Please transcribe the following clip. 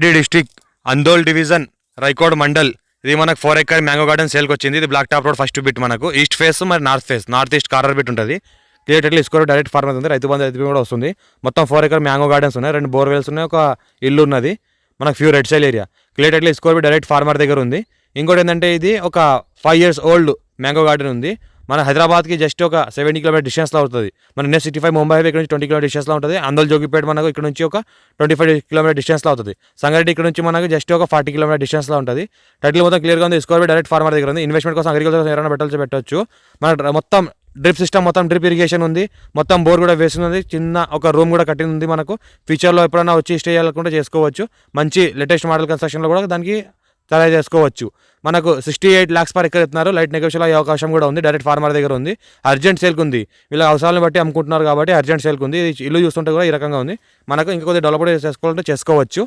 District Andol division Raikod mandal. ఇది మనకు 4 acre mango garden సేల్కి వచ్చింది. ఇది black top road first bit మనకు ఈస్ట్ ఫేస్ మరి north face, north east corner bit ఉంటుంది. క్లియర్ టైటిల్ ఇస్కోర్ డైరెక్ట్ ఫార్మర్ ఉంది, రైతు బంధు రైతు కూడా వస్తుంది. మొత్తం 4 ఎకర్ మ్యాంగో గార్డెన్స్ ఉన్నాయి, 2 బోర్వెల్స్ ఉన్నాయి, ఒక ఇల్లు ఉన్నది. మనకు few red soil area. Clear title ఇస్కోర్ డైరెక్ట్ ఫార్మర్ దగ్గర ఉంది. ఇంకోటి ఏంటంటే ఇది ఒక 5 years ఓల్డ్ మ్యాంగో గార్డెన్ ఉంది. మన హైదరాబాద్కి జస్ట్ ఒక 70 kilometer డిస్టెన్స్లో అవుతుంది. మన NH-65 ముంబై హైవే ఇక్కడ నుంచి 20 kilometer డిస్టెన్స్లో ఉంటుంది. అందోల్ జోగిపేట మనకు ఇక్కడ నుంచి ఒక 25 kilometer డిస్టెన్స్లో అవుతుంది. సంగారెడ్డి ఇక్కడ నుంచి మనకు జస్ట్ ఒక 40 kilometer డిస్టెన్స్లో ఉంటుంది. టైటిల్ మొత్తం క్లియర్గా ఉంది. స్కోర్ డైరెక్ట్ ఫార్మర్ దగ్గర ఉంది. ఇన్వెస్ట్మెంట్ కోసం అగ్రికల్చర్ ఏమైనా పెట్టవచ్చు. మన మొత్తం డ్రిప్ సిస్టమ్, మొత్తం డ్రిప్ ఇరిగేషన్ ఉంది. మొత్తం బోర్ కూడా వేస్తున్నది. చిన్న ఒక రూమ్ కూడా కట్టింది ఉంది. మనకు ఫ్యూచర్లో ఎప్పుడైనా వచ్చి స్టే చేయాలనుకుంటే చేసుకోవచ్చు. మంచి లేటెస్ట్ మోడల్ కన్స్ట్రక్షన్లో కూడా దానికి తయారు చేసుకోవచ్చు. మనకు 68 lakhs per acre ఇస్తున్నారు. లైట్ నెగోషియల్ అయ్యే అవకాశం కూడా ఉంది. డైరెక్ట్ ఫార్మర్ దగ్గర ఉంది. అర్జెంట్ సేల్కి ఉంది. వీళ్ళ అవసరాలను బట్టి అమ్ముకుంటున్నారు కాబట్టి అర్జెంట్ సేల్కి ఉంది. ఇల్లు చూస్తుంటే కూడా ఈ రకంగా ఉంది. మనకు ఇంకా కొద్దిగా డెవలప్ చేసుకోవాలంటే చేసుకోవచ్చు.